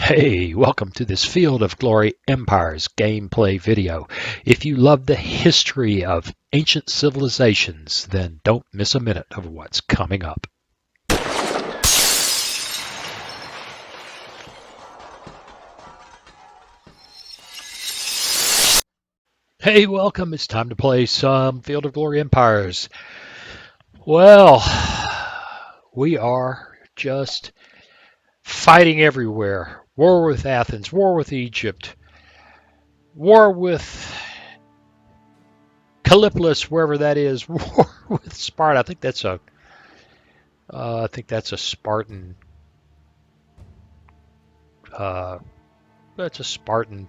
Hey, welcome to this Field of Glory Empires gameplay video. If you love the history of ancient civilizations, then don't miss a minute of what's coming up. Hey, welcome. It's time to play some Field of Glory Empires. Well, we are just fighting everywhere. War with Athens, war with Egypt, war with Callipolis, wherever that is, war with Sparta. I think that's a Spartan. That's a Spartan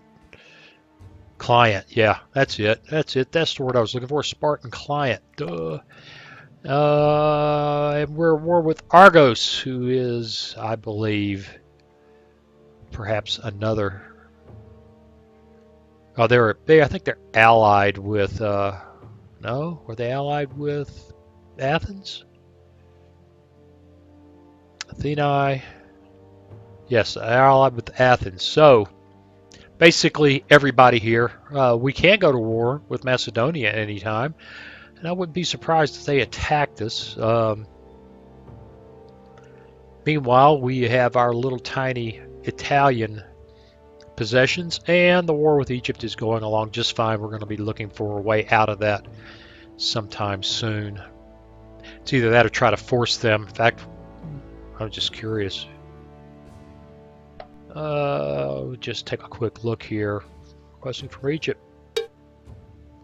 client. Yeah, that's it. That's it. That's the word I was looking for. Spartan client. Duh. And we're at war with Argos, who is, I believe, perhaps another. Oh, I think they're allied with. No, were they allied with Athens? Atheni. Yes, allied with Athens. So basically, everybody here. We can go to war with Macedonia at any time, and I wouldn't be surprised if they attacked us. Meanwhile, we have our little tiny Italian possessions, and the war with Egypt is going along just fine. We're going to be looking for a way out of that sometime soon. It's either that or try to force them. In fact, I'm just curious. Just take a quick look here. Question from Egypt.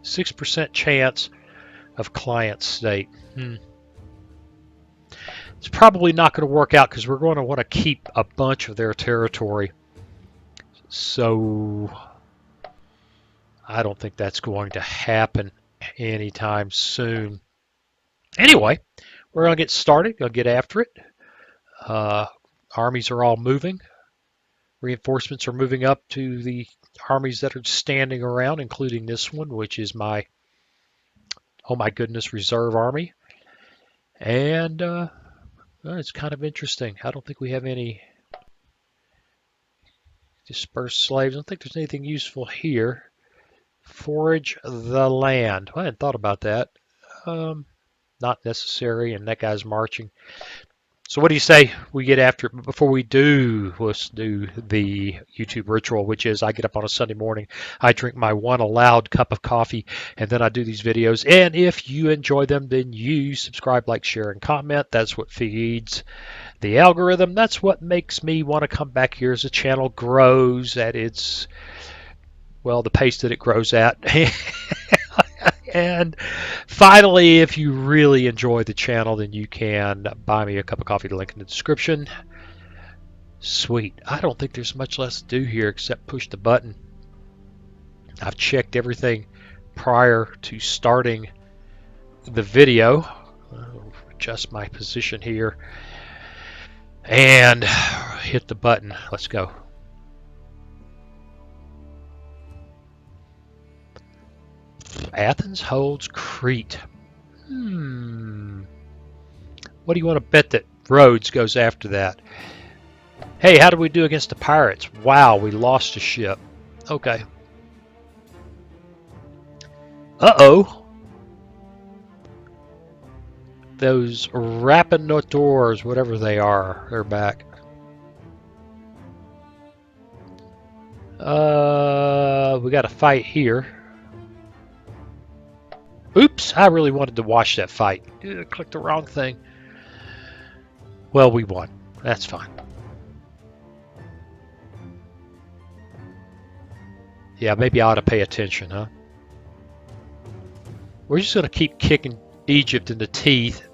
6% chance of client state. It's probably not going to work out because we're going to want to keep a bunch of their territory. So I don't think that's going to happen anytime soon. Anyway, we're going to get started. Going to get after it. Armies are all moving. Reinforcements are moving up to the armies that are standing around, including this one, which is my, oh my goodness, reserve army. And it's kind of interesting. I don't think we have any dispersed slaves. I don't think there's anything useful here. Forage the land. Well, I hadn't thought about that. Not necessary, and that guy's marching. So what do you say we get after it? But before we do, let's do the YouTube ritual, which is I get up on a Sunday morning, I drink my one allowed cup of coffee, and then I do these videos. And if you enjoy them, then you subscribe, like, share, and comment. That's what feeds the algorithm. That's what makes me want to come back here as the channel grows at its, well, the pace that it grows at. And finally, if you really enjoy the channel, then you can buy me a cup of coffee. The link in the description. Sweet. I don't think there's much less to do here except push the button. I've checked everything prior to starting the video. I'll adjust my position here and hit the button. Let's go. Athens holds Crete. What do you want to bet that Rhodes goes after that? Hey, how did we do against the pirates? Wow, we lost a ship. Okay. Uh-oh. Those Rapinotors, whatever they are back. We got a fight here. Oops, I really wanted to watch that fight. I clicked the wrong thing. Well, we won. That's fine. Yeah, maybe I ought to pay attention, huh? We're just going to keep kicking Egypt in the teeth.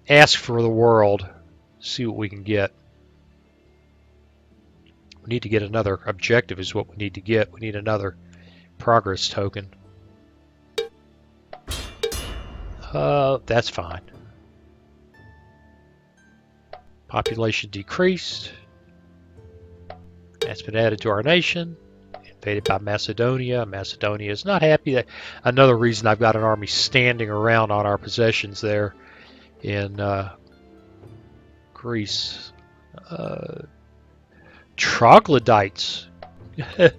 Ask for the world. See what we can get. We need to get another objective is what we need to get. We need another progress token. That's fine. Population decreased. That's been added to our nation. Invaded by Macedonia. Macedonia is not happy. That another reason I've got an army standing around on our possessions there in Greece. Uh, Troglodytes.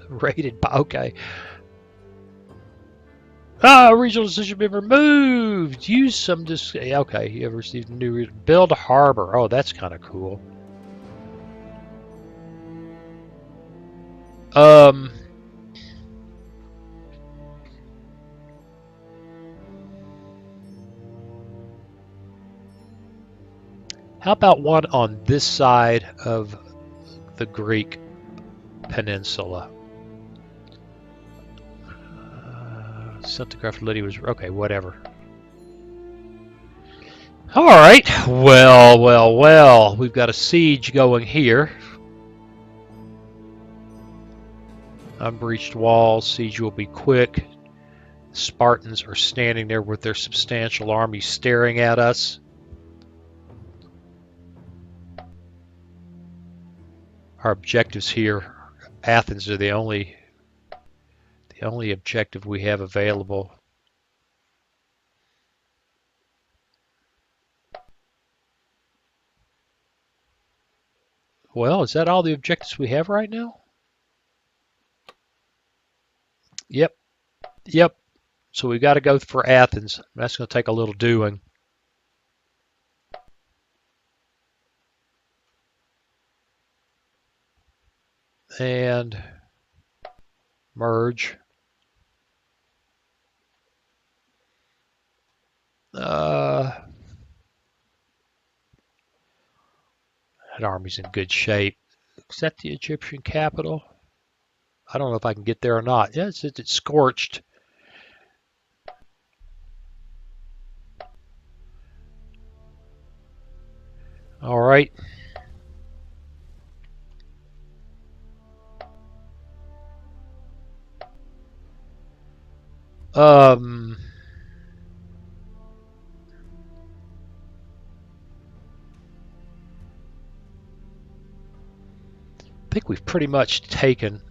Rated by, okay. Regional decision been removed. Use some okay, you have received a new build a harbor. Oh, that's kind of cool. How about one on this side of the Greek peninsula? Centigraph Lydia was okay. Whatever. All right. Well. We've got a siege going here. Unbreached walls. Siege will be quick. Spartans are standing there with their substantial army staring at us. Our objectives here, Athens, are the only objective we have available. Well, is that all the objectives we have right now? Yep. So we've got to go for Athens. That's going to take a little doing. And merge. That army's in good shape. Is that the Egyptian capital? I don't know if I can get there or not. Yeah, it's scorched. All right. I think we've pretty much taken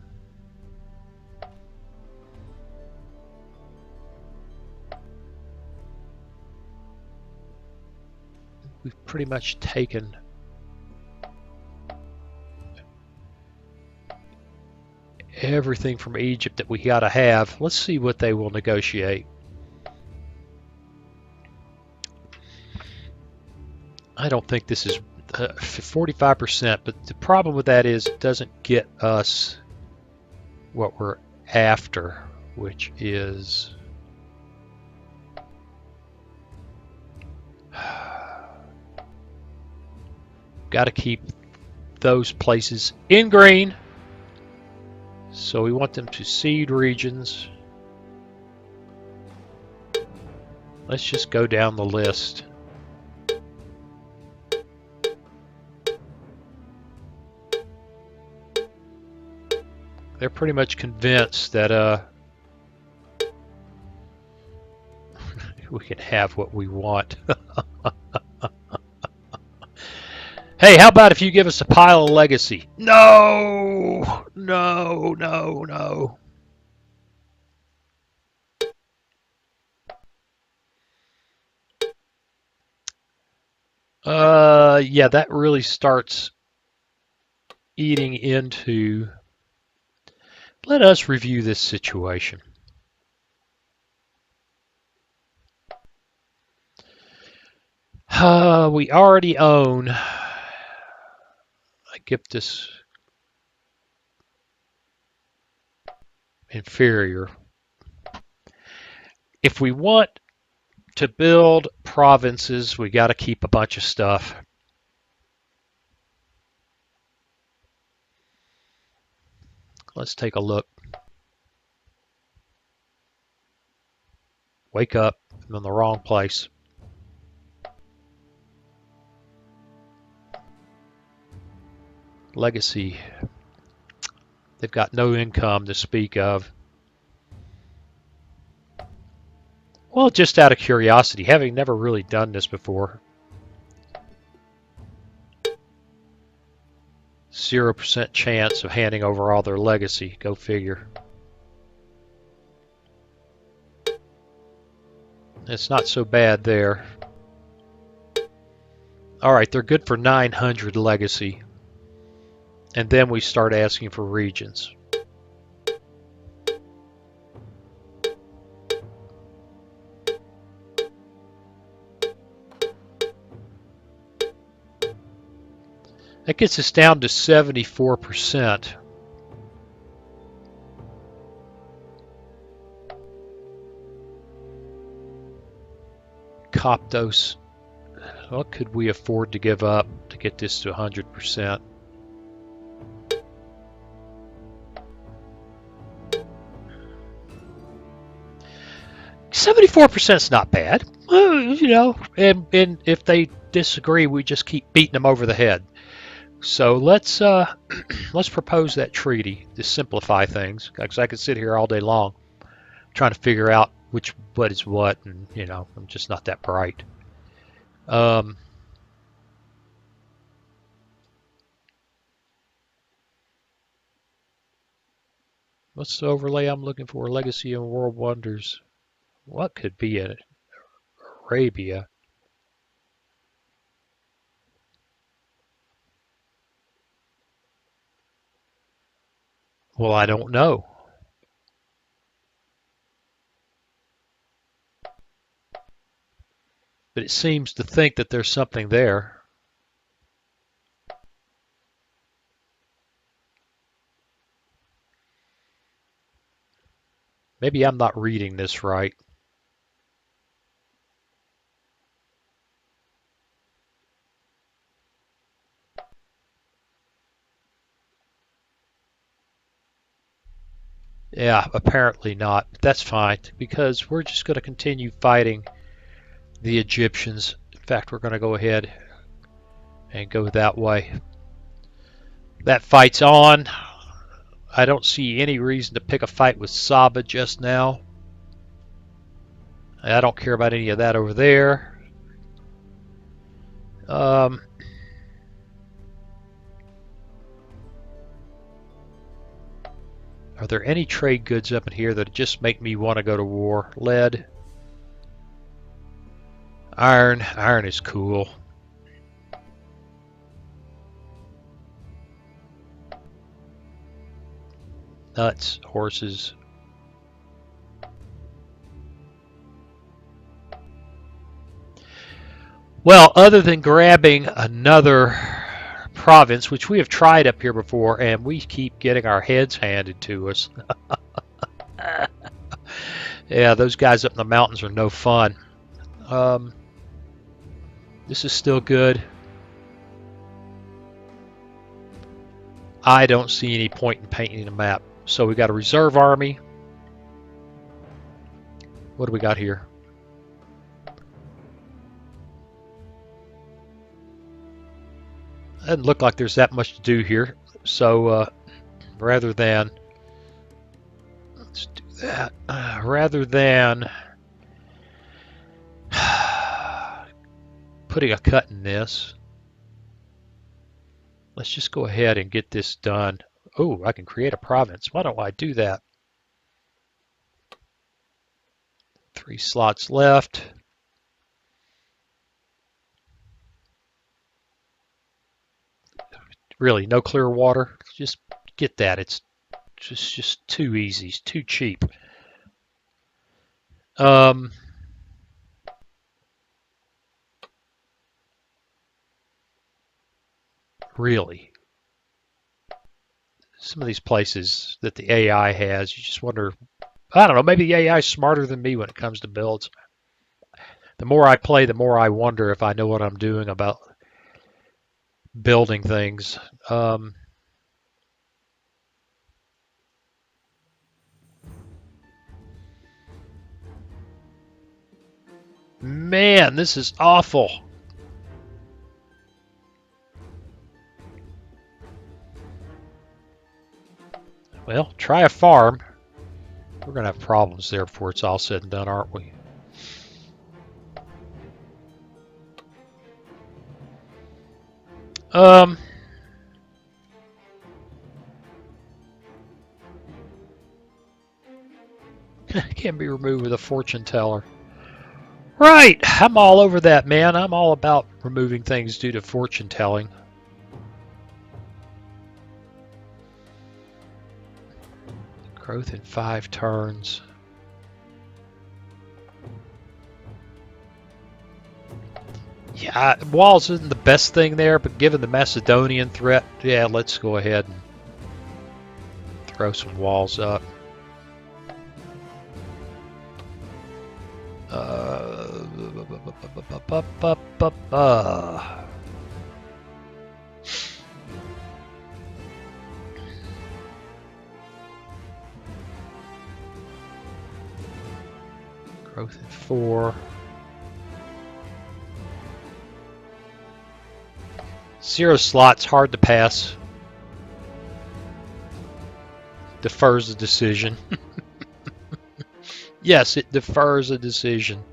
everything from Egypt that we got to have. Let's see what they will negotiate. I don't think this is 45%, but the problem with that is it doesn't get us what we're after, which is got to keep those places in green. So we want them to cede regions. Let's just go down the list. They're pretty much convinced that we can have what we want. Hey, how about if you give us a pile of legacy? No. Yeah, that really starts eating into. Let us review this situation. We already own Aegyptus inferior. If we want to build provinces, we got to keep a bunch of stuff. Let's take a look. Wake up, I'm in the wrong place. Legacy. They've got no income to speak of. Well, just out of curiosity, having never really done this before. 0% chance of handing over all their legacy. Go figure. It's not so bad there. All right, they're good for 900 legacy. and then we start asking for regions. That gets us down to 74%. Coptos. What could we afford to give up to get this to 100%? 74% is not bad. You know, and if they disagree, we just keep beating them over the head. So let's propose that treaty to simplify things, because I could sit here all day long trying to figure out what is what, and you know, I'm just not that bright. What's the overlay I'm looking for? Legacy and World Wonders. What could be in Arabia? Well, I don't know. But it seems to think that there's something there. Maybe I'm not reading this right. Yeah, apparently not. That's fine, because we're just going to continue fighting the Egyptians. In fact, we're going to go ahead and go that way. That fight's on. I don't see any reason to pick a fight with Saba just now. I don't care about any of that over there. Are there any trade goods up in here that just make me want to go to war? Lead. Iron. Iron is cool. Nuts. Horses. Well, other than grabbing another province, which we have tried up here before, and we keep getting our heads handed to us. Yeah, those guys up in the mountains are no fun. This is still good. I don't see any point in painting a map. So we got a reserve army. What do we got here? Doesn't look like there's that much to do here. So rather than, let's do that. Rather than putting a cut in this, let's just go ahead and get this done. Oh, I can create a province. Why don't I do that? 3 slots left. Really, no clear water. Just get that. It's just too easy. It's too cheap. Really. Some of these places that the AI has, you just wonder, I don't know, maybe the AI is smarter than me when it comes to builds. The more I play, the more I wonder if I know what I'm doing about building things. Man, this is awful. Well, try a farm. We're going to have problems there before it's all said and done, aren't we? Can be removed with a fortune teller. Right, I'm all over that, man. I'm all about removing things due to fortune telling. Growth in 5 turns. Yeah, walls isn't the best thing there, but given the Macedonian threat, yeah, let's go ahead and throw some walls up. Growth in 4. 0 slots, hard to pass. Defers a decision. Yes, it defers a decision.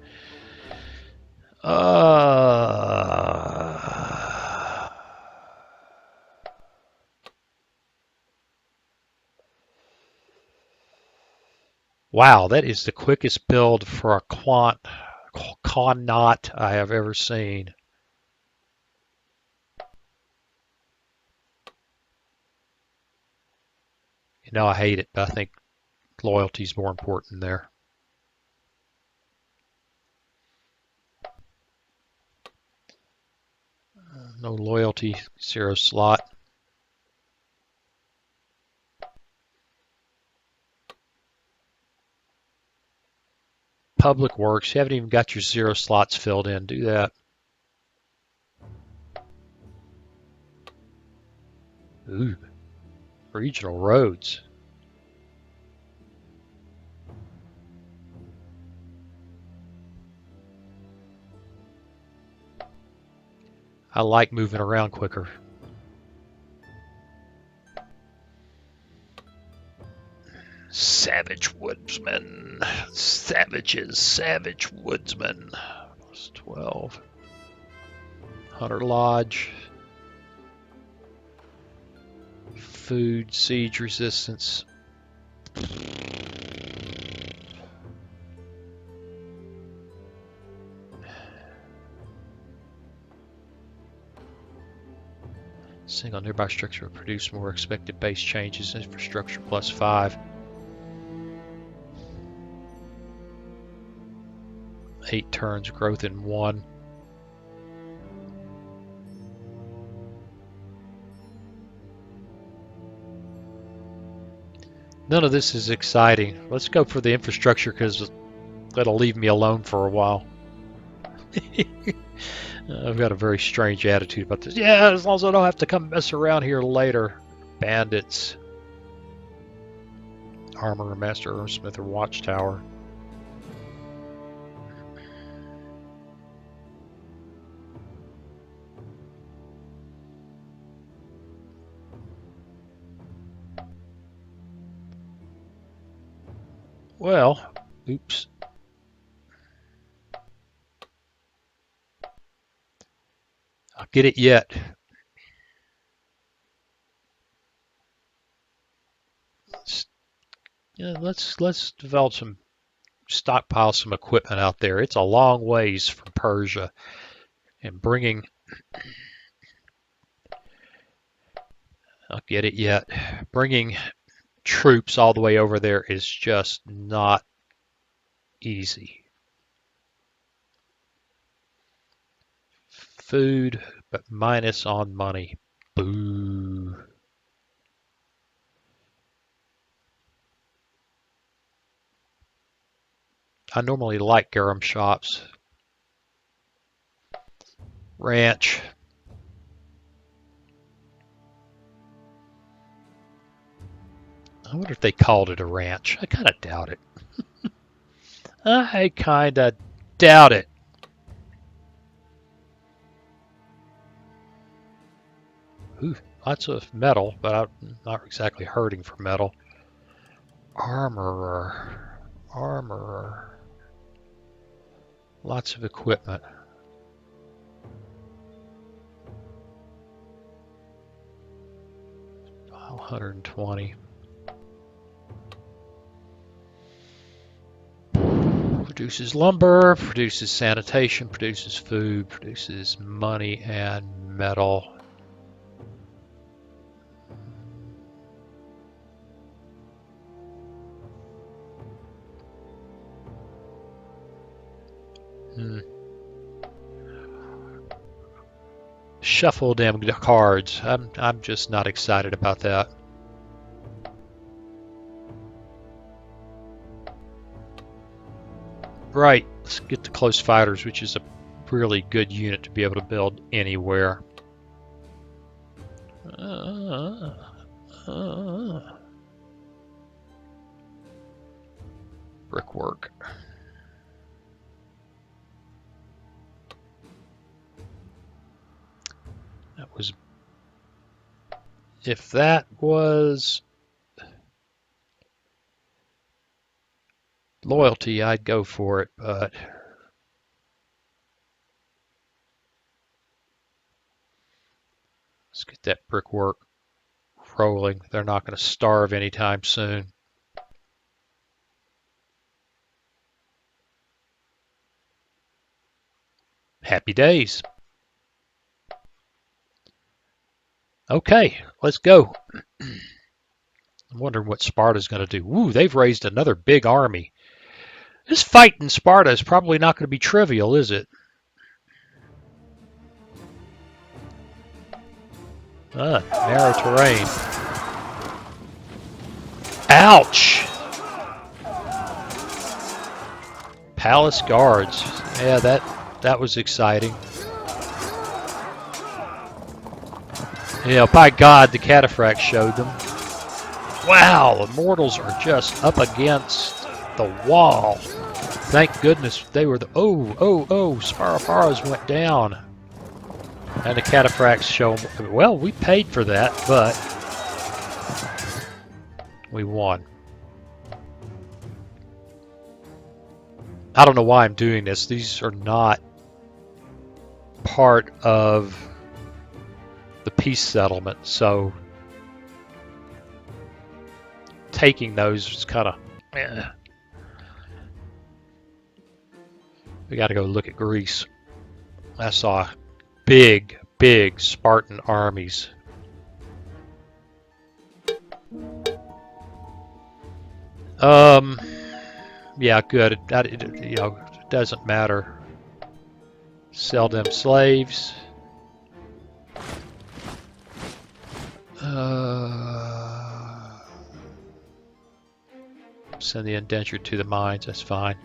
Wow, that is the quickest build for a Connaught I have ever seen. You know, I hate it, but I think loyalty is more important there. No loyalty, 0 slot. Public works, you haven't even got your 0 slots filled in. Do that. Ooh, regional roads. I like moving around quicker. Savage woodsman. Savages, savage woodsman. Plus 12. Hunter Lodge. Food, siege resistance. Single nearby structure will produce more expected base changes. Infrastructure plus 5. 8 turns, growth in 1. None of this is exciting. Let's go for the infrastructure because that'll leave me alone for a while. I've got a very strange attitude about this. Yeah, as long as I don't have to come mess around here later. Bandits. Armorer, Master Earthsmith, or Watchtower. Well, oops. I'll get it yet. Let's develop some, stockpile some equipment out there. It's a long ways from Persia, and bringing, I'll get it yet. Bringing troops all the way over there is just not easy. Food, but minus on money. Boo. I normally like garum shops. Ranch. I wonder if they called it a ranch. I kind of doubt it. I kind of doubt it. Ooh, lots of metal, but I'm not exactly hurting for metal. Armorer. Armorer. Lots of equipment. Oh, 120. Produces lumber, produces sanitation, produces food, produces money and metal. Shuffle them cards. I'm just not excited about that. Right, let's get the close fighters, which is a really good unit to be able to build anywhere. Brickwork. That was, if that was loyalty, I'd go for it, but let's get that brickwork rolling. They're not going to starve anytime soon. Happy days. Okay, let's go. I'm wondering what Sparta's going to do. Ooh, they've raised another big army. This fight in Sparta is probably not going to be trivial, is it? Narrow terrain. Ouch! Palace guards. Yeah, that was exciting. Yeah, by God, the cataphracts showed them. Wow, the mortals are just up against the wall. Thank goodness they were the... Oh, Sparaparas went down. And the cataphracts show... Well, we paid for that, but... we won. I don't know why I'm doing this. These are not part of the peace settlement, so... taking those is kind of... We got to go look at Greece. I saw big Spartan armies. Yeah, good. It doesn't matter. Sell them slaves. Send the indentured to the mines. That's fine.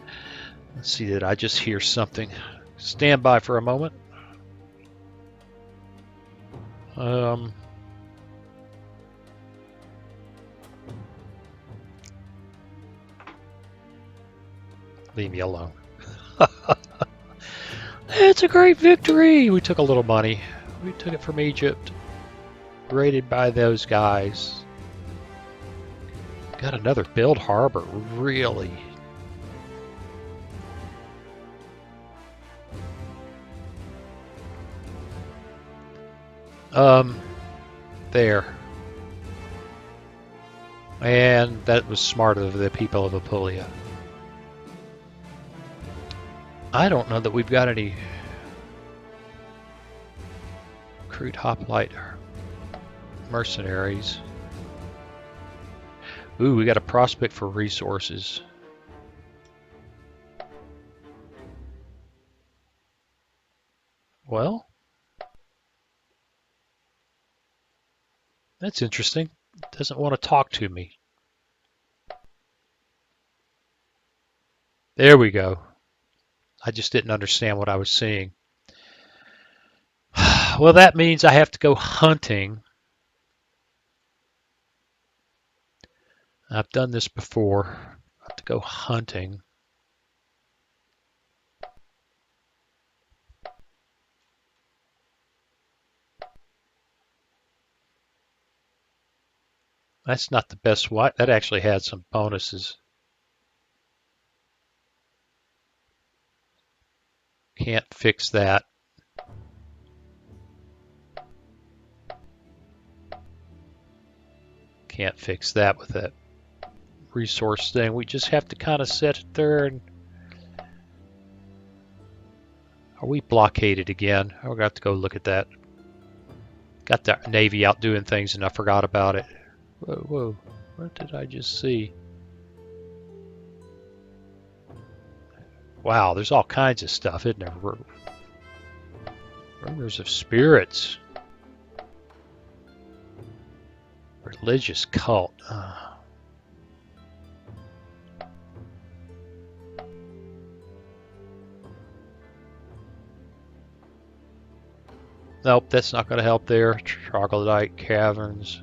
Let's see, did I just hear something? Stand by for a moment. Leave me alone. It's a great victory! We took a little money. We took it from Egypt. Raided by those guys. Got another build harbor. Really? There. And that was smart of the people of Apulia. I don't know that we've got any crude hoplite mercenaries. Ooh, we got a prospect for resources. Well, that's interesting. Doesn't want to talk to me. There we go. I just didn't understand what I was seeing. Well, that means I have to go hunting. I've done this before. I have to go hunting. That's not the best one. That actually had some bonuses. Can't fix that. Can't fix that with that resource thing. We just have to kind of sit there and... Are we blockaded again? I'll have to go look at that. Got the Navy out doing things and I forgot about it. Whoa. What did I just see? Wow, there's all kinds of stuff, isn't there? Rumors of spirits. Religious cult. Nope, that's not going to help there. Troglodyte caverns.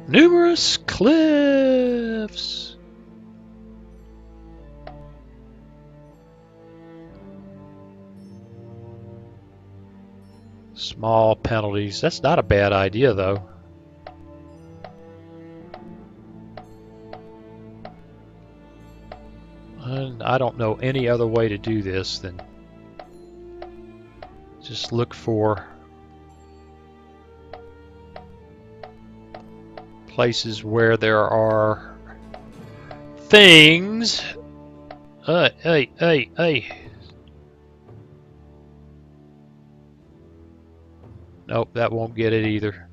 Numerous cliffs. Small penalties. That's not a bad idea, though. And I don't know any other way to do this than just look for places where there are things. Hey. Nope, that won't get it either.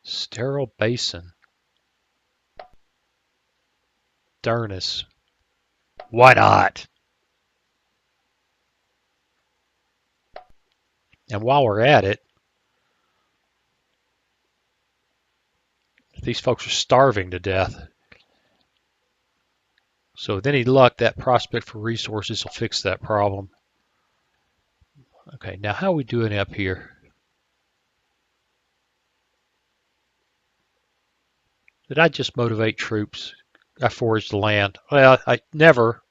Sterile basin. Durnus. Why not? And while we're at it, these folks are starving to death. So with any luck, that prospect for resources will fix that problem. Okay, now how are we doing up here? Did I just motivate troops? I foraged the land. Well, I never.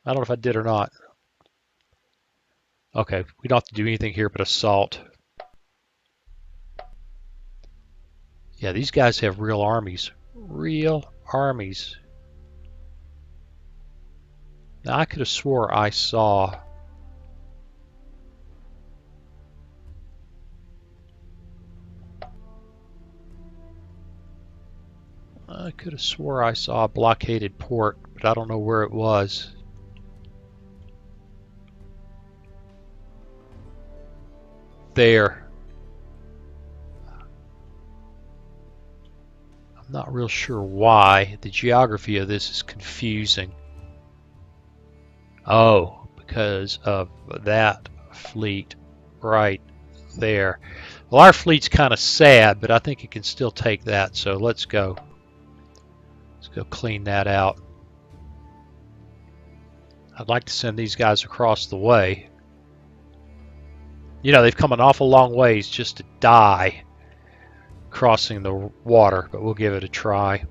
I don't know if I did or not. Okay, we don't have to do anything here but assault. Yeah, these guys have real armies. Real armies. Now, I could have swore I saw... I could have swore I saw a blockaded port, but I don't know where it was. There. I'm not real sure why. The geography of this is confusing. Oh, because of that fleet right there. Well, our fleet's kind of sad, but I think it can still take that, so let's go. Let's go clean that out. I'd like to send these guys across the way. You know, they've come an awful long ways just to die crossing the water, but we'll give it a try.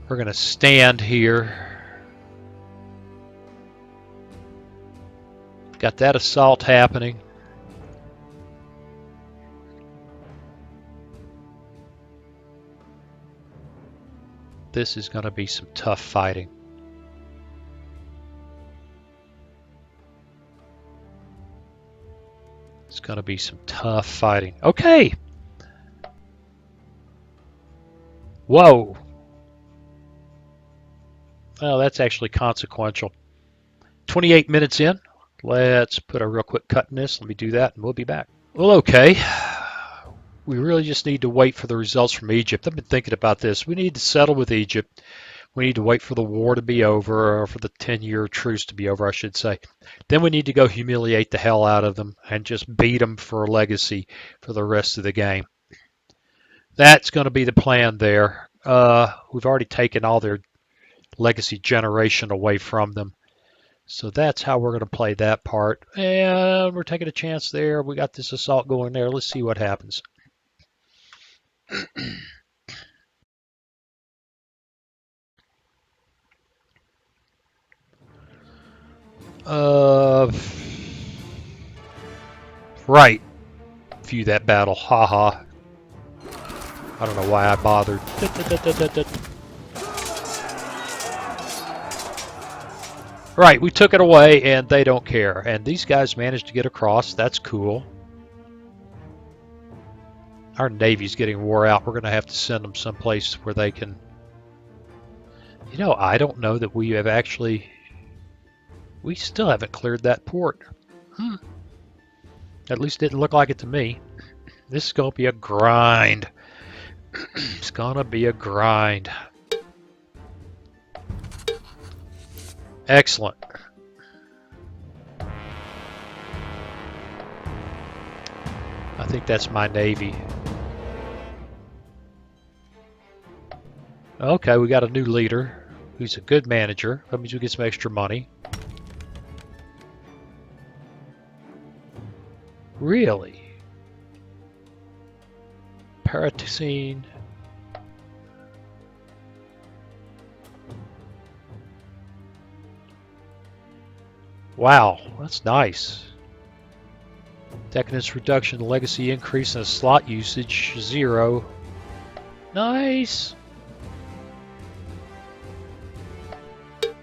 We're going to stand here. Got that assault happening. This is going to be some tough fighting. It's going to be some tough fighting. Okay. Whoa. Well, that's actually consequential. 28 minutes in. Let's put a real quick cut in this. Let me do that and we'll be back. Well, okay. We really just need to wait for the results from Egypt. I've been thinking about this. We need to settle with Egypt. We need to wait for the war to be over, or for the 10-year truce to be over, I should say. Then we need to go humiliate the hell out of them and just beat them for a legacy for the rest of the game. That's going to be the plan there. We've already taken all their legacy generation away from them. So that's how we're going to play that part. And we're taking a chance there. We got this assault going there. Let's see what happens. Right. View that battle. Haha. I don't know why I bothered. Right, we took it away and they don't care. And these guys managed to get across. That's cool. Our Navy's getting wore out. We're going to have to send them someplace where they can... You know, I don't know that we have actually... We still haven't cleared that port. At least it didn't look like it to me. This is going to be a grind. It's going to be a grind. Excellent. I think that's my navy. Okay, we got a new leader who's a good manager. That means we get some extra money. Really? Paratine. Wow, that's nice. Decadence reduction, legacy increase, and slot usage 0. Nice.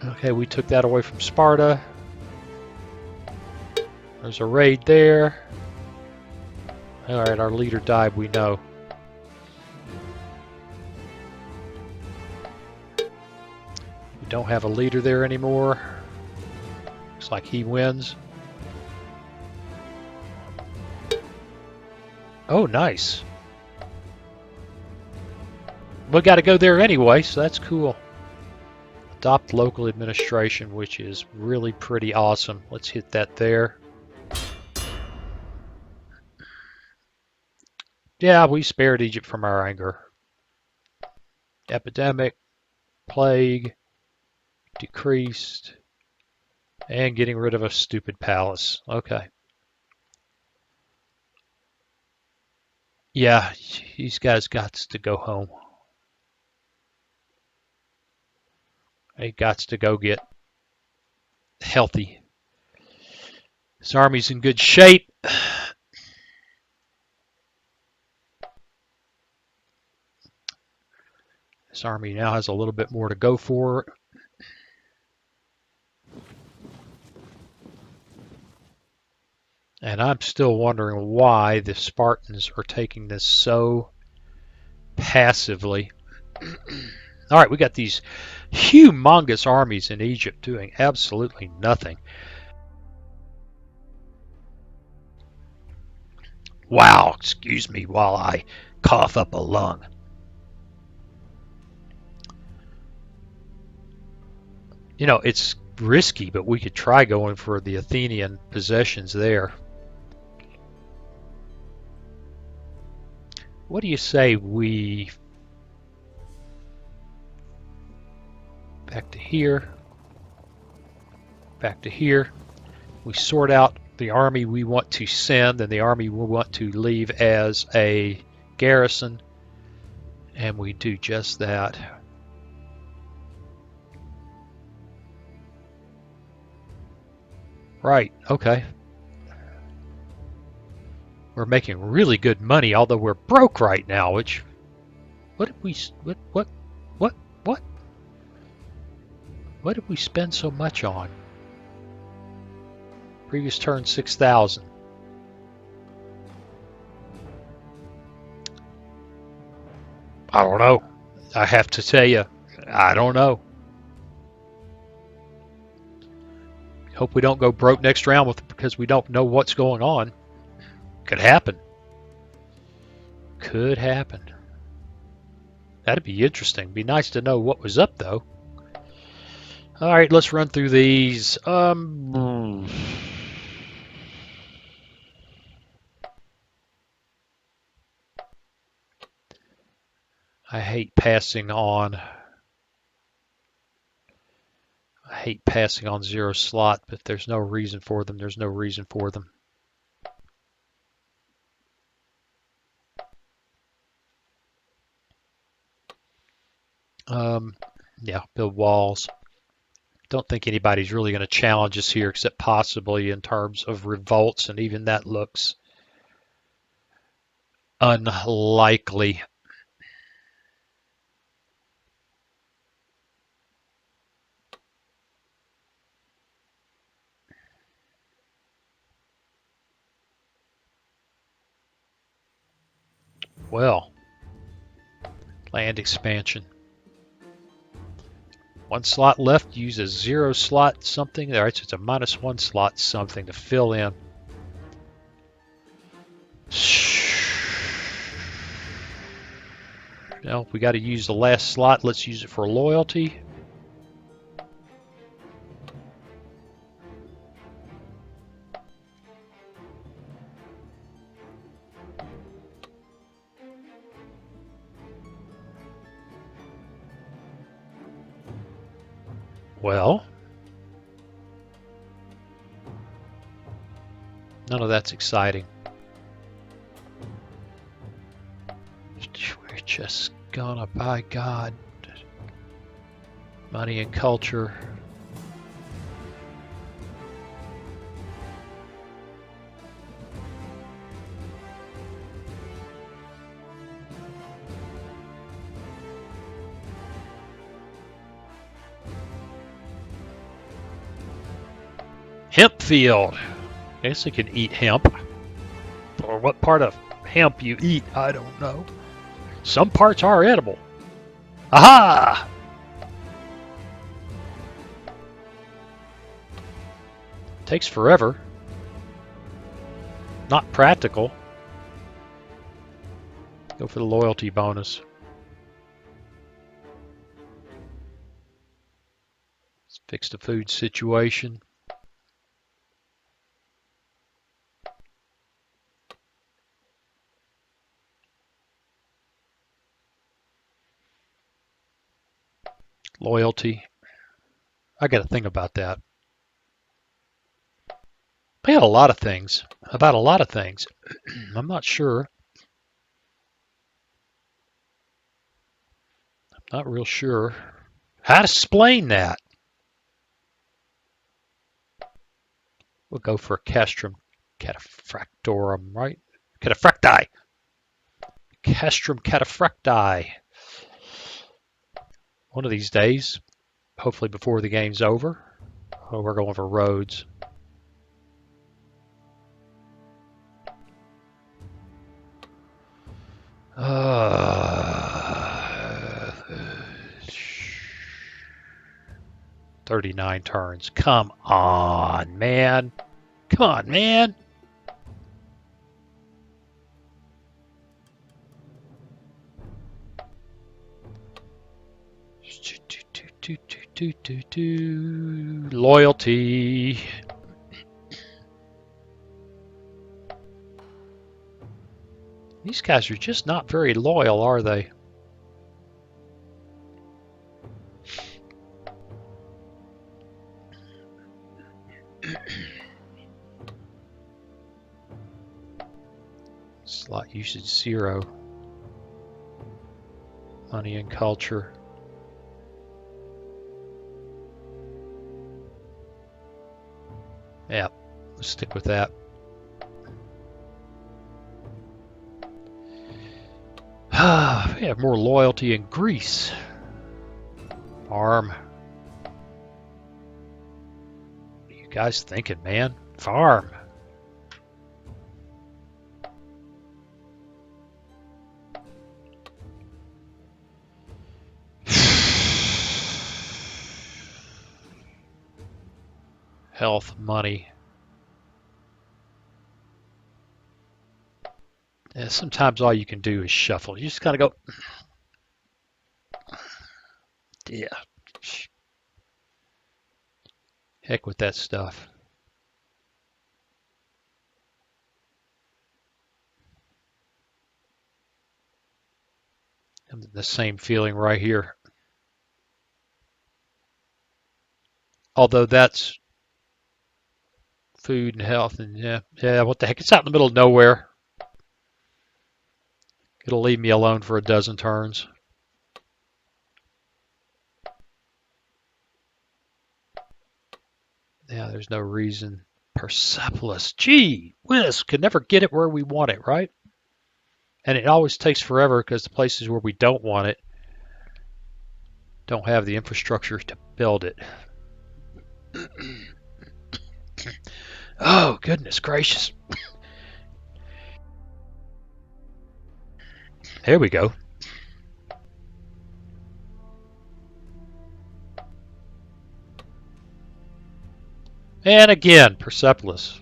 Okay, we took that away from Sparta. There's a raid there. Alright, our leader died, we know. We don't have a leader there anymore. Looks like he wins. Oh, nice. We got to go there anyway, so that's cool. Adopt local administration, which is really pretty awesome. Let's hit that there. Yeah, we spared Egypt from our anger. Epidemic, plague, decreased, and getting rid of a stupid palace. Okay. Yeah, these guys got to go home. They got to go get healthy. This army's in good shape. This army now has a little bit more to go for. And I'm still wondering why the Spartans are taking this so passively. All right, we got these humongous armies in Egypt doing absolutely nothing. Wow, excuse me while I cough up a lung. You know, it's risky, but we could try going for the Athenian possessions there. What do you say we... back to here, back to here. We sort out the army we want to send and the army we want to leave as a garrison, and we do just that. Right, okay. We're making really good money, although we're broke right now, which... What did we... What? What did we spend so much on? Previous turn 6,000. I don't know. I have to tell you, I don't know. Hope we don't go broke next round with because we don't know what's going on. Could happen. Could happen. That'd be interesting. Be nice to know what was up though. All right, let's run through these. I hate passing on. I hate passing on 0 slot, but there's no reason for them. There's no reason for them. Yeah, build walls. Don't think anybody's really going to challenge us here except possibly in terms of revolts, and even that looks unlikely. Well, land expansion. 1 slot left, use a 0 slot something. All right, so it's a -1 slot something to fill in. Now, if we got to use the last slot, let's use it for loyalty. Well, none of that's exciting. We're just gonna, by God, money and culture. Hemp field. I guess they can eat hemp. Or what part of hemp you eat, I don't know. Some parts are edible. Aha! Takes forever. Not practical. Go for the loyalty bonus. Let's fix the food situation. Loyalty. I got to think about that. I had a lot of things. About a lot of things. I'm not sure. Not real sure how to explain that. We'll go for a castrum cataphractorum, right? Cataphracti. Castrum cataphracti. One of these days, hopefully before the game's over. Oh, we're going for roads. Uh, 39 turns. Come on, man. Come on, man. Loyalty. These guys are just not very loyal, are they? Slot usage 0. Money and culture. Yeah, let's stick with that. We have more loyalty in Greece. Farm. What are you guys thinking, man? Farm. Health, money. Yeah, sometimes all you can do is shuffle. You just gotta go. Yeah. Heck with that stuff. And the same feeling right here. Although that's food and health and yeah, what the heck? It's out in the middle of nowhere. It'll leave me alone for a dozen turns. Yeah, there's no reason. Persepolis. Gee whiz, could never get it where we want it, right? And it always takes forever because the places where we don't want it don't have the infrastructure to build it. Oh, goodness gracious. There we go. And again, Persepolis.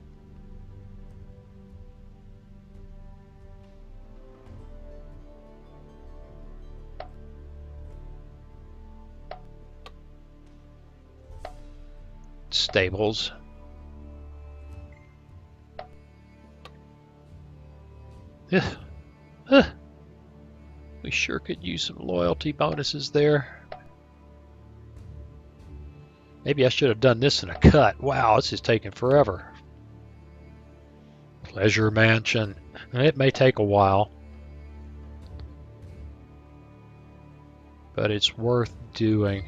stables. We sure could use some loyalty bonuses there. Maybe I should have done this in a cut. Wow, this is taking forever. Pleasure Mansion. It may take a while, but it's worth doing.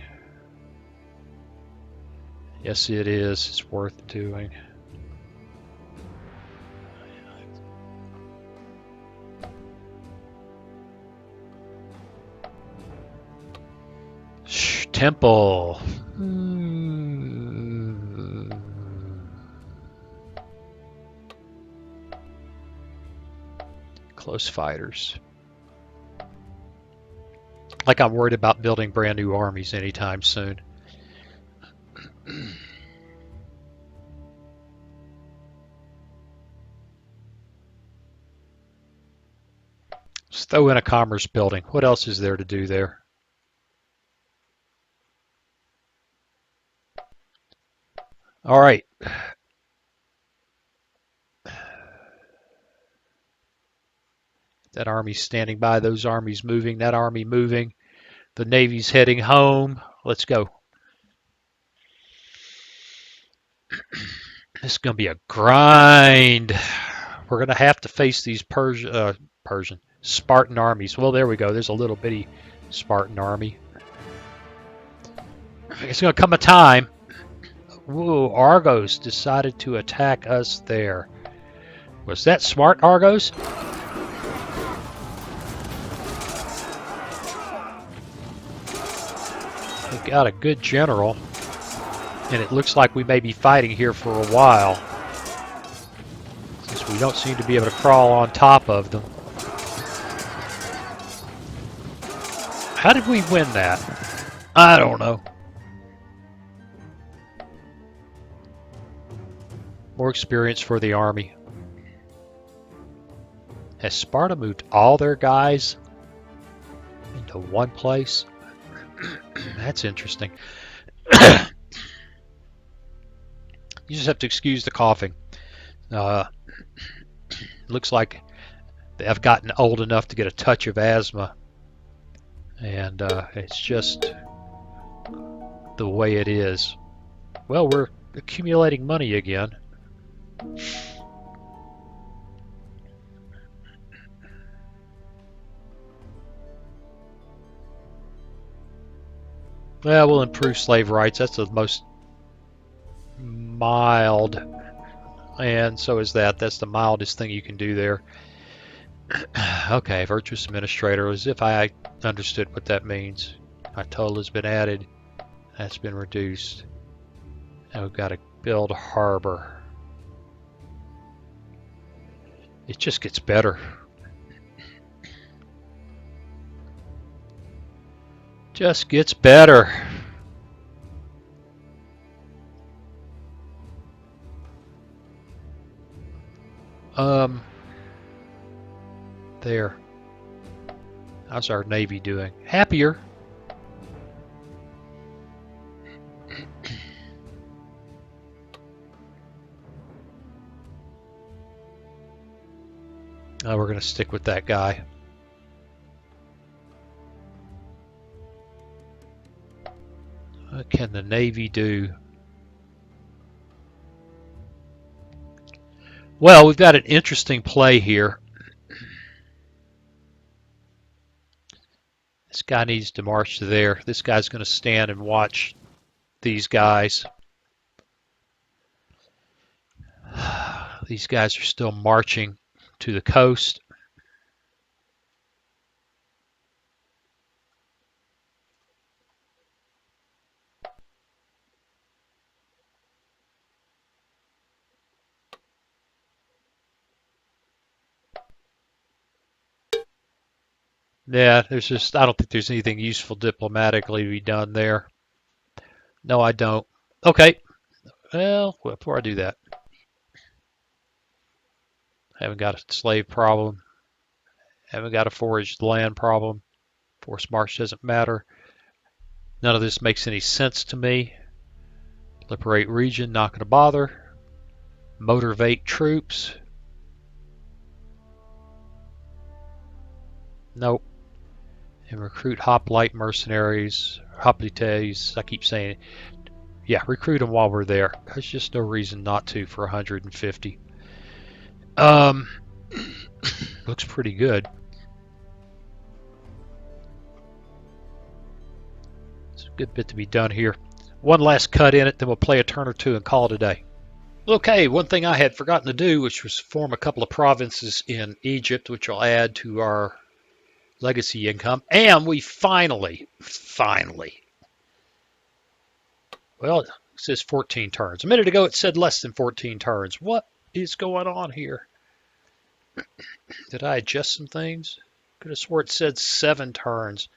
Yes, it is. It's worth doing. Temple. Close fighters. Like I'm worried about building brand new armies anytime soon. Let's throw in a commerce building. What else is there to do there? All right. That army's standing by. Those armies moving. That army moving. The Navy's heading home. Let's go. This is going to be a grind. We're going to have to face these Spartan armies. Well, there we go. There's a little bitty Spartan army. It's going to come a time. Whoa, Argos decided to attack us there. Was that smart, Argos? We've got a good general, and it looks like we may be fighting here for a while, since we don't seem to be able to crawl on top of them. How did we win that? I don't know. More experience for the army. Has Sparta moved all their guys into one place? That's interesting. You just have to excuse the coughing. Looks like I've gotten old enough to get a touch of asthma, and it's just the way it is. Well, we're accumulating money again. Well, we'll improve slave rights. That's the most mild, and so is that. That's the mildest thing you can do there. Okay, virtuous administrator, as if I understood what that means. My total has been added. That's been reduced. Now we've got to build a harbor. It just gets better. Just gets better. There. How's our Navy doing? Happier. Oh, we're going to stick with that guy. What can the Navy do? Well, we've got an interesting play here. This guy needs to march to there. This guy's going to stand and watch these guys. These guys are still marching to the coast. Yeah, I don't think there's anything useful diplomatically to be done there. No, I don't. Okay. Well, before I do that, haven't got a slave problem. Haven't got a foraged land problem. Forced march doesn't matter. None of this makes any sense to me. Liberate region, not going to bother. Motivate troops. Nope. And recruit hoplite mercenaries. Hoplites, I keep saying it. Yeah, recruit them while we're there. There's just no reason not to for 150. Looks pretty good. It's a good bit to be done here. One last cut in it, then we'll play a turn or two and call it a day. Okay, one thing I had forgotten to do, which was form a couple of provinces in Egypt, which I'll add to our legacy income. And we finally, well, it says 14 turns. A minute ago it said less than 14 turns. What is going on here? Did I adjust some things? Could have swore it said 7 turns.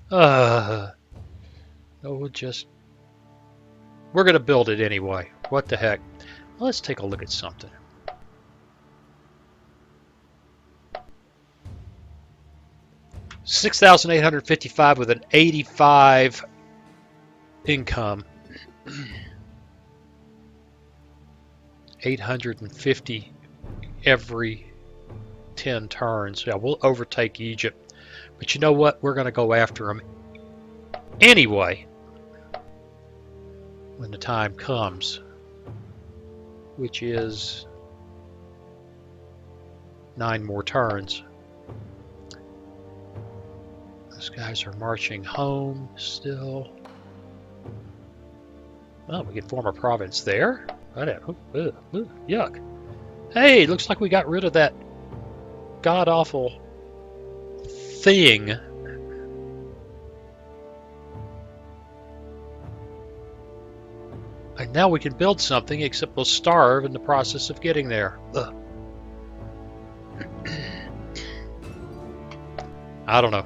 No, we're going to build it anyway. What the heck? Let's take a look at something. $6,855 with an 85 income. 850 every 10 turns. Yeah, we'll overtake Egypt. But you know what? We're going to go after them anyway when the time comes, which is 9 more turns. Those guys are marching home still. Well, we can form a province there. Yuck. Hey, looks like we got rid of that god-awful thing. And now we can build something, except we'll starve in the process of getting there. Ugh. I don't know.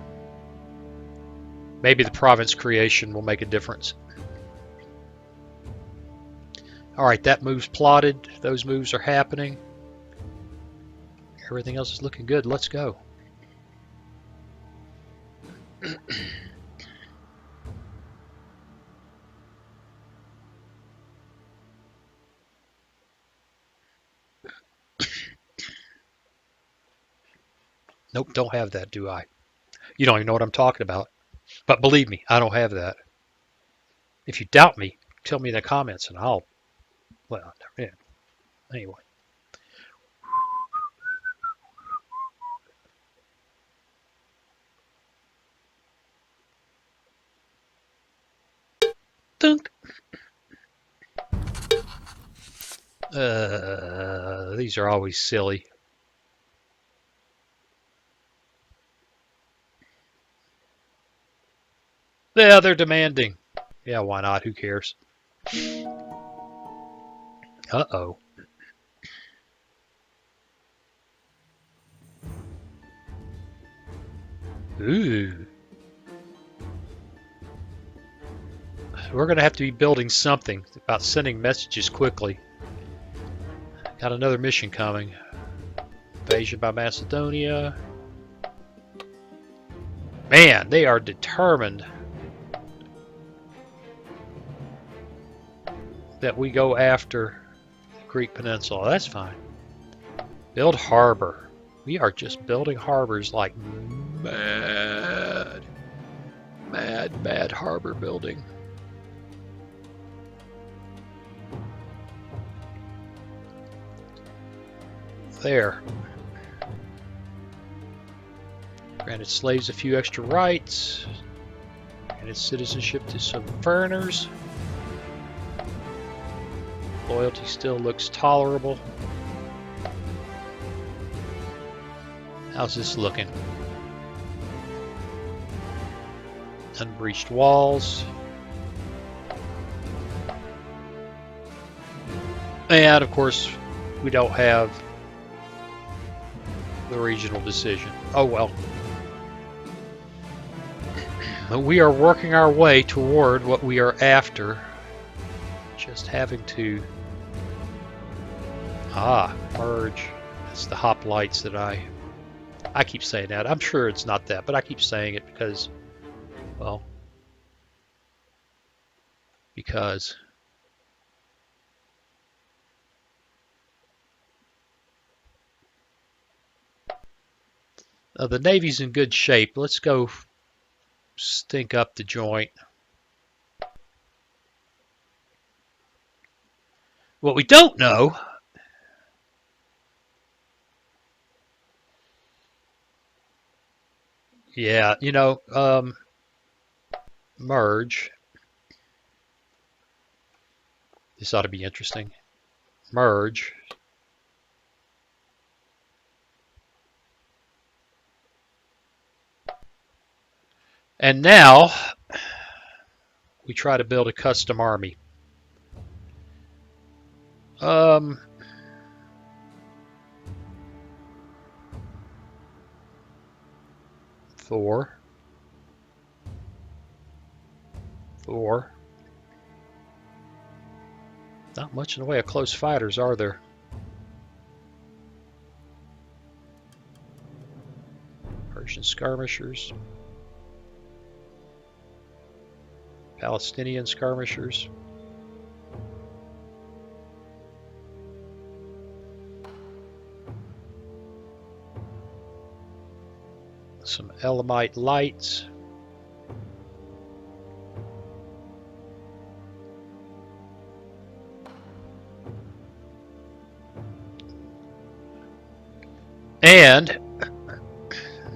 Maybe the province creation will make a difference. Alright, that move's plotted. Those moves are happening. Everything else is looking good. Let's go. Nope, don't have that, do I? You don't even know what I'm talking about. But believe me, I don't have that. If you doubt me, tell me in the comments and I'll... Well, yeah. Anyway. Dunk. These are always silly. Yeah, they're demanding. Yeah, why not? Who cares? Uh-oh. Ooh. We're going to have to be building something about sending messages quickly. Got another mission coming. Invasion by Macedonia. Man, they are determined that we go after the Greek Peninsula. That's fine. Build harbor. We are just building harbors like mad. Mad harbor building. There. Granted slaves a few extra rights. Granted citizenship to some foreigners. Loyalty still looks tolerable. How's this looking? Unbreached walls. And of course, we don't have the regional decision. Oh well. But we are working our way toward what we are after. Just having to merge. It's the hoplites that I keep saying that. I'm sure it's not that, but I keep saying it because, well, because The Navy's in good shape. Let's go stink up the joint. What we don't know yeah, merge. This ought to be interesting. Merge. And now we try to build a custom army. Four. Not much in the way of close fighters, are there? Persian skirmishers. Palestinian skirmishers. Some Elamite lights. And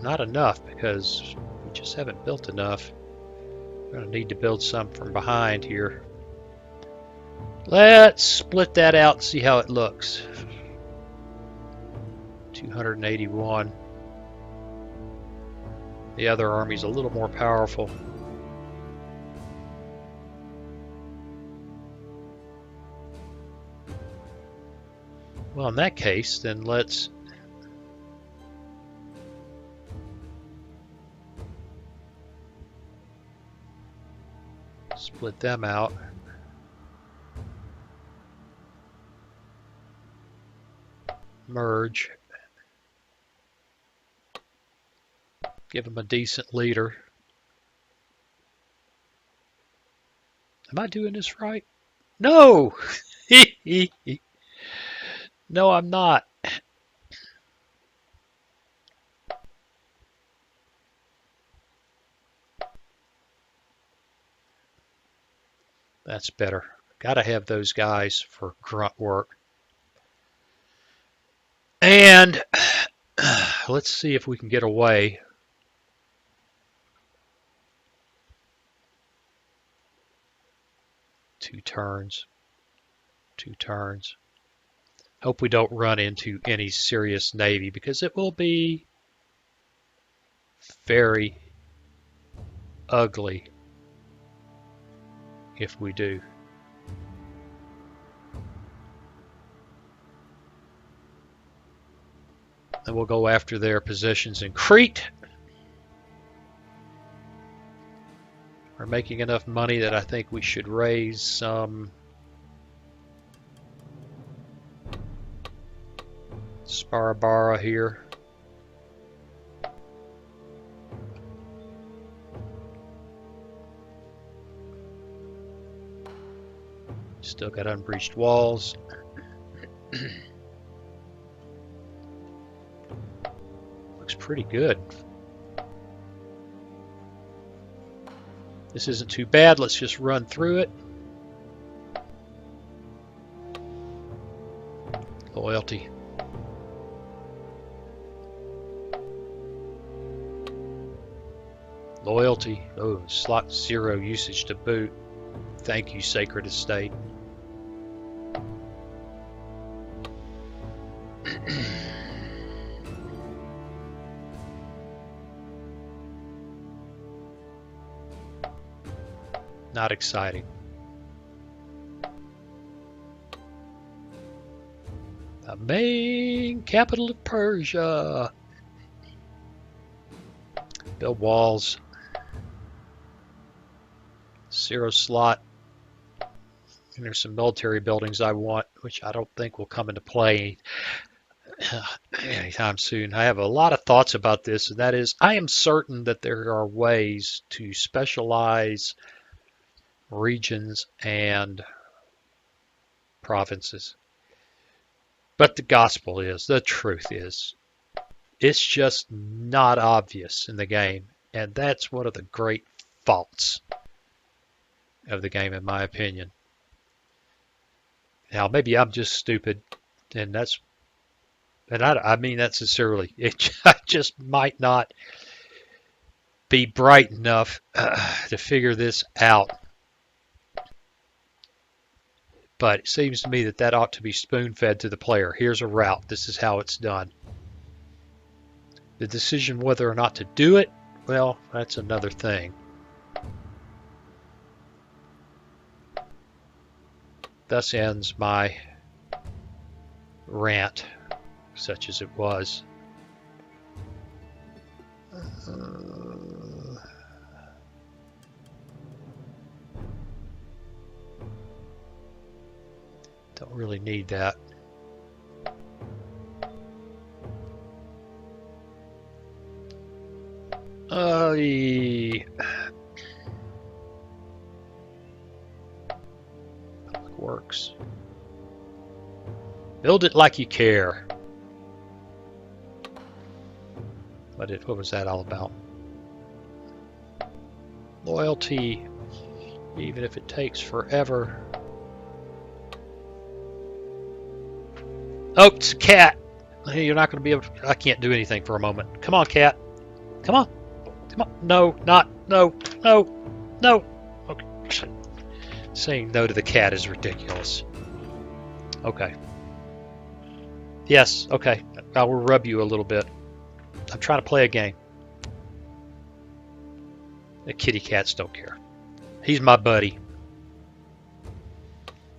not enough because we just haven't built enough. We're going to need to build some from behind here. Let's split that out and see how it looks. 281. The other army's a little more powerful. Well, in that case, then let's split them out. Merge. Give them a decent leader. Am I doing this right? No! No, I'm not. That's better. Gotta have those guys for grunt work. And let's see if we can get away. Two turns. Hope we don't run into any serious navy because it will be very ugly if we do. And we'll go after their positions in Crete. We're making enough money that I think we should raise some Sparabara here. Still got unbreached walls. Looks pretty good. This isn't too bad. Let's just run through it. Loyalty. Loyalty. Oh, slot 0 usage to boot. Thank you, Sacred Estate. Not exciting. The main capital of Persia. Build walls. 0 slot. And there's some military buildings I want, which I don't think will come into play anytime soon. I have a lot of thoughts about this, and that is, I am certain that there are ways to specialize regions and provinces. But the gospel is, the truth is, It's just not obvious in the game, and that's one of the great faults of the game, in my opinion. Now, maybe I'm just stupid, and I mean that sincerely. I just might not be bright enough to figure this out. But it seems to me that ought to be spoon-fed to the player. Here's a route. This is how it's done. The decision whether or not to do it, well, that's another thing. Thus ends my rant, such as it was. Don't really need that. Public Works. Build it like you care. What was that all about? Loyalty, even if it takes forever. Oh, it's a cat. Hey, you're not going to be able to... I can't do anything for a moment. Come on, cat. Come on. Come on. No, not. No. No. No. Okay. Saying no to the cat is ridiculous. Okay. Yes, okay. I will rub you a little bit. I'm trying to play a game. The kitty cats don't care. He's my buddy.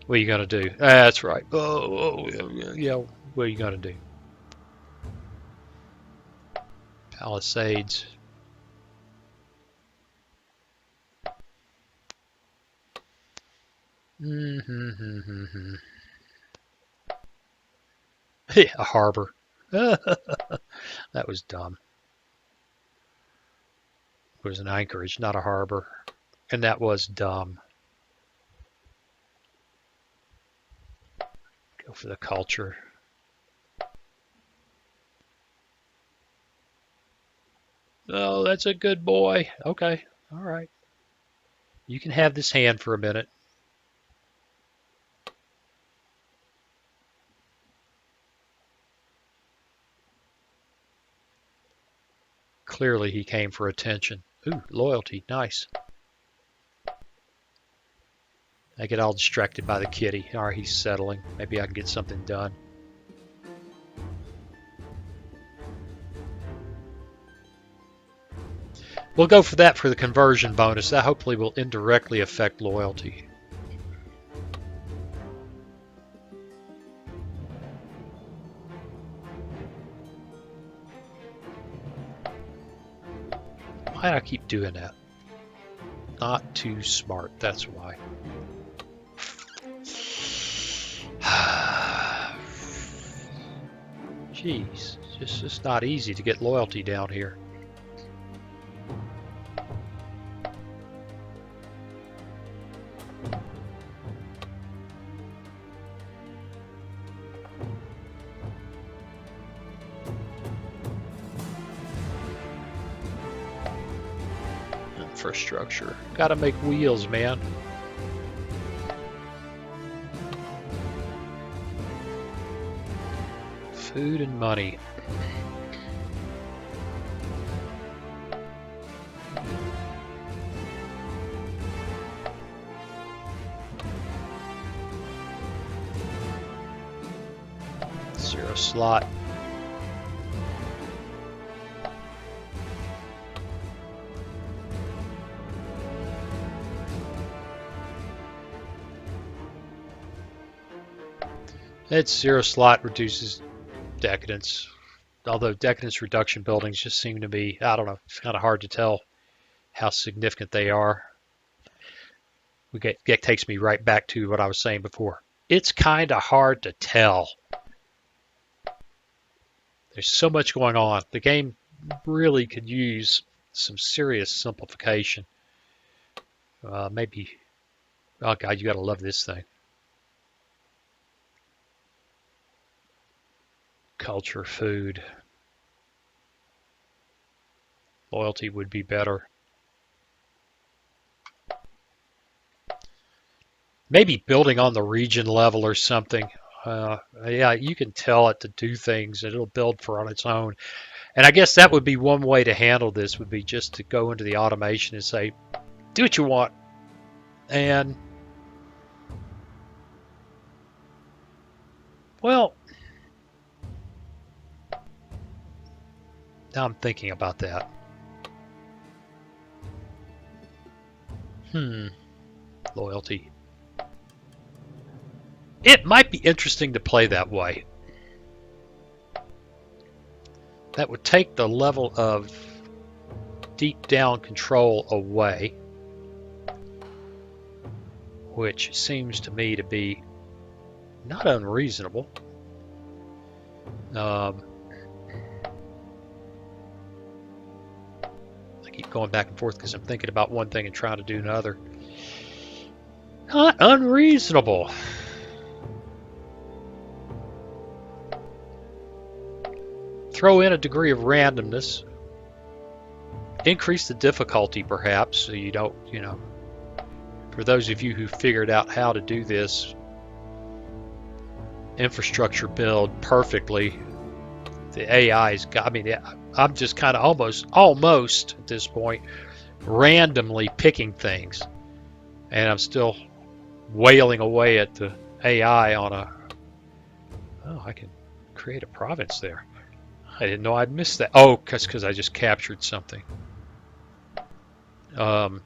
What are you going to do? That's right. Oh, yeah. What are you going to do? Palisades. A harbor. That was dumb. It was an anchorage, not a harbor. And that was dumb. Go for the culture. Oh, that's a good boy. Okay, all right. You can have this hand for a minute. Clearly he came for attention. Ooh, loyalty, nice. I get all distracted by the kitty. All right, he's settling. Maybe I can get something done. We'll go for that for the conversion bonus. That hopefully will indirectly affect loyalty. Why do I keep doing that? Not too smart, that's why. Jeez, it's just not easy to get loyalty down here. Infrastructure. Gotta make wheels, man. Food and money. Zero slot. Its zero slot reduces decadence, although decadence reduction buildings just seem to be, I don't know, it's kind of hard to tell how significant they are. It takes me right back to what I was saying before. It's kind of hard to tell. There's so much going on. The game really could use some serious simplification. Maybe, oh God, you gotta love this thing. Culture, food. Loyalty would be better. Maybe building on the region level or something. Yeah, you can tell it to do things and it'll build for on its own. And I guess that would be one way to handle this, would be just to go into the automation and say, do what you want. And, well, now I'm thinking about that. Loyalty. It might be interesting to play that way. That would take the level of deep down control away, which seems to me to be not unreasonable. I keep going back and forth because I'm thinking about one thing and trying to do another. Not unreasonable. Throw in a degree of randomness. Increase the difficulty, perhaps, so you don't, for those of you who figured out how to do this infrastructure build perfectly, the AI's got, I mean, I'm just kind of almost at this point, randomly picking things. And I'm still wailing away at the AI on I can create a province there. I didn't know I'd missed that. Oh, because I just captured something. On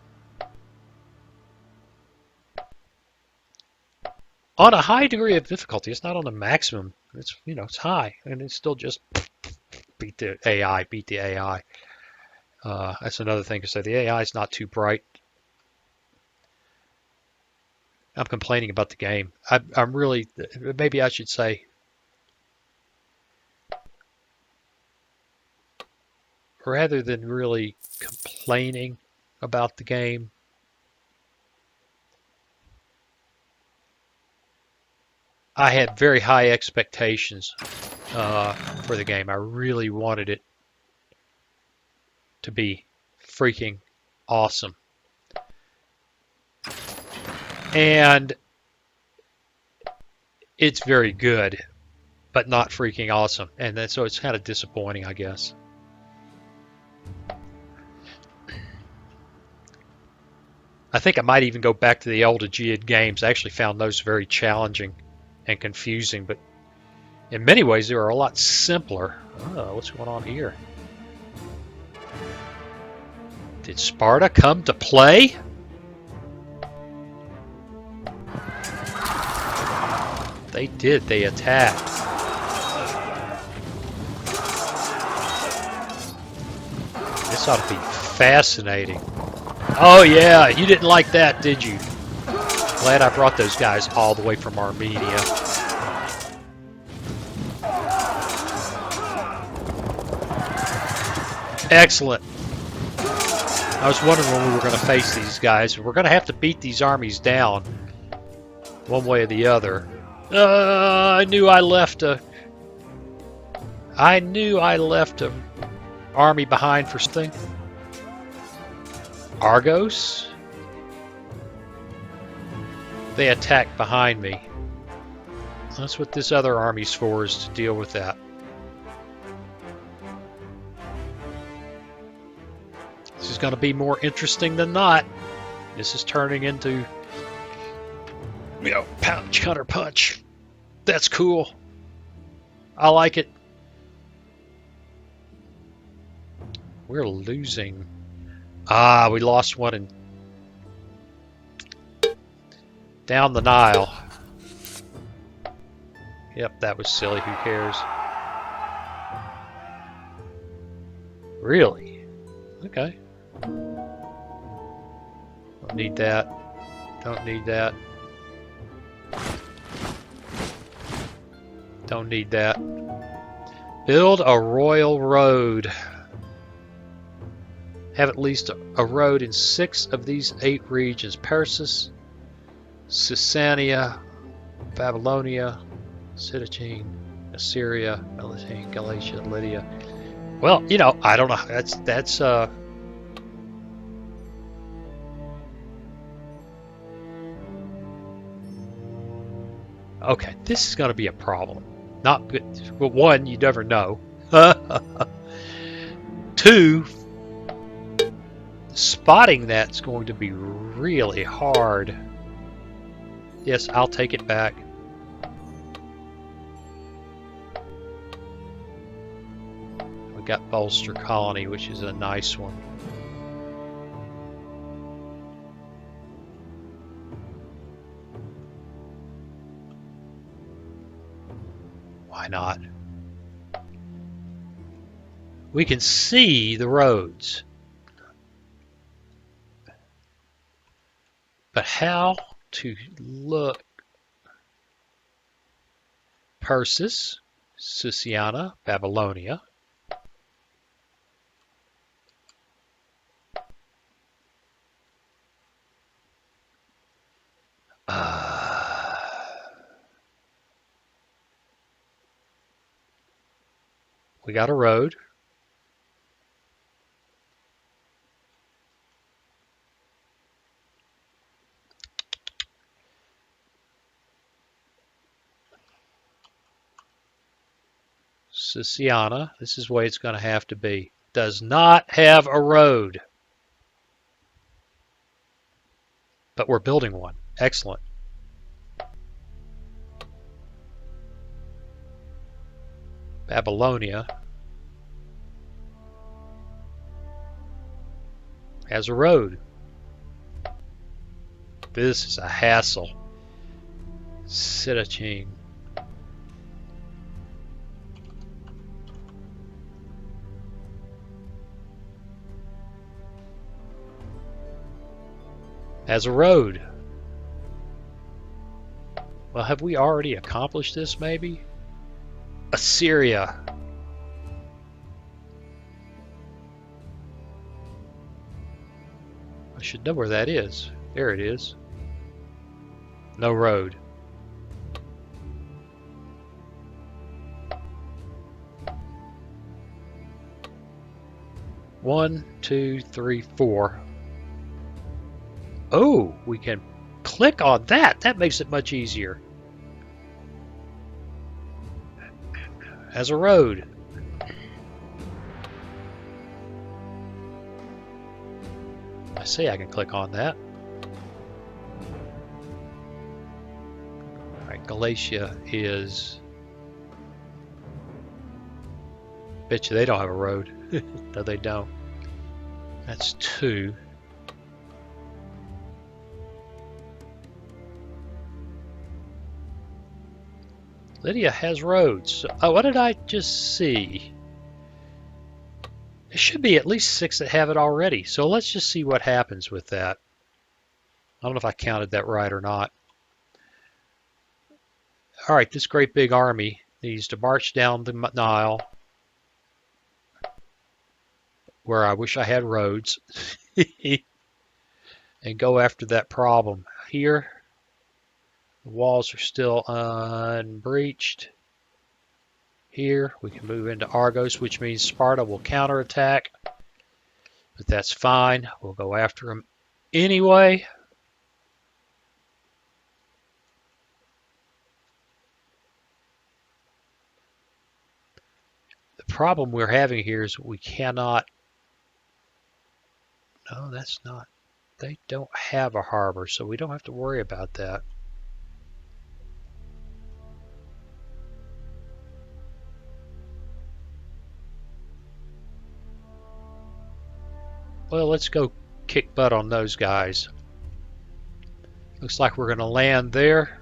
a high degree of difficulty, it's not on the maximum. It's it's high, and it's still just beat the AI. That's another thing to say. The AI is not too bright. I'm complaining about the game. I'm really, maybe I should say, rather than really complaining about the game, I had very high expectations for the game. I really wanted it to be freaking awesome. And it's very good, but not freaking awesome. And then, so it's kind of disappointing, I guess. I think I might even go back to the old Aegeid games. I actually found those very challenging and confusing, but in many ways they were a lot simpler. Oh, what's going on here? Did Sparta come to play? They did. They attacked. This ought to be fascinating. Oh yeah, you didn't like that, did you? Glad I brought those guys all the way from Armenia. Excellent. I was wondering when we were going to face these guys. We're going to have to beat these armies down one way or the other. I knew I left a army behind for something. Argos? They attacked behind me. That's what this other army's for, is to deal with that. This is going to be more interesting than not. This is turning into, punch, counter punch. That's cool. I like it. We're losing. We lost one in down the Nile. Yep, that was silly. Who cares? Really? Okay. Don't need that. Don't need that. Don't need that. Build a royal road. Have at least a road in 6 of these 8 regions. Persis, Sasania, Babylonia, Sidicine, Assyria, Melitene, Galatia, Lydia, Well, you know, I don't know. That's okay. This is going to be a problem. Not good. But one, you never know. Two, spotting that's going to be really hard. Yes, I'll take it back. We got Bolster Colony, which is a nice one. Why not? We can see the roads. But how to look? Persis, Susiana, Babylonia. We got a road. Susiana, this is the way it's going to have to be. Does not have a road. But we're building one. Excellent. Babylonia has a road. This is a hassle. Sitachine. Has a road. Well, have we already accomplished this, maybe? Assyria. I should know where that is. There it is. No road. One, two, three, four. Oh, we can click on that. That makes it much easier. As a road. I say I can click on that. All right, Galatia is... Bet you they don't have a road. No, they don't. That's 2. Lydia has roads. Oh, what did I just see? There should be at least 6 that have it already. So let's just see what happens with that. I don't know if I counted that right or not. All right, this great big army needs to march down the Nile, where I wish I had roads, and go after that problem. Here, the walls are still unbreached. Here, we can move into Argos, which means Sparta will counterattack. But that's fine. We'll go after them anyway. The problem we're having here is we cannot... No, that's not... They don't have a harbor, so we don't have to worry about that. Well, let's go kick butt on those guys. Looks like we're going to land there.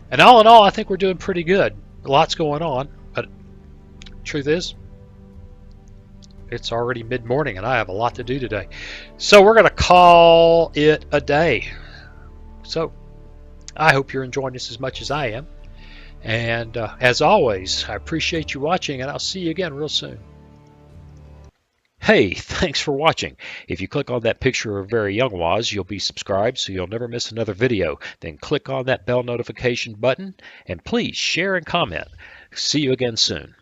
And all in all, I think we're doing pretty good. Lots going on, but truth is, it's already mid-morning and I have a lot to do today. So we're going to call it a day. So I hope you're enjoying this as much as I am. And as always, I appreciate you watching, and I'll see you again real soon. Hey, thanks for watching. If you click on that picture of very young Waz, you'll be subscribed so you'll never miss another video. Then click on that bell notification button, and please share and comment. See you again soon.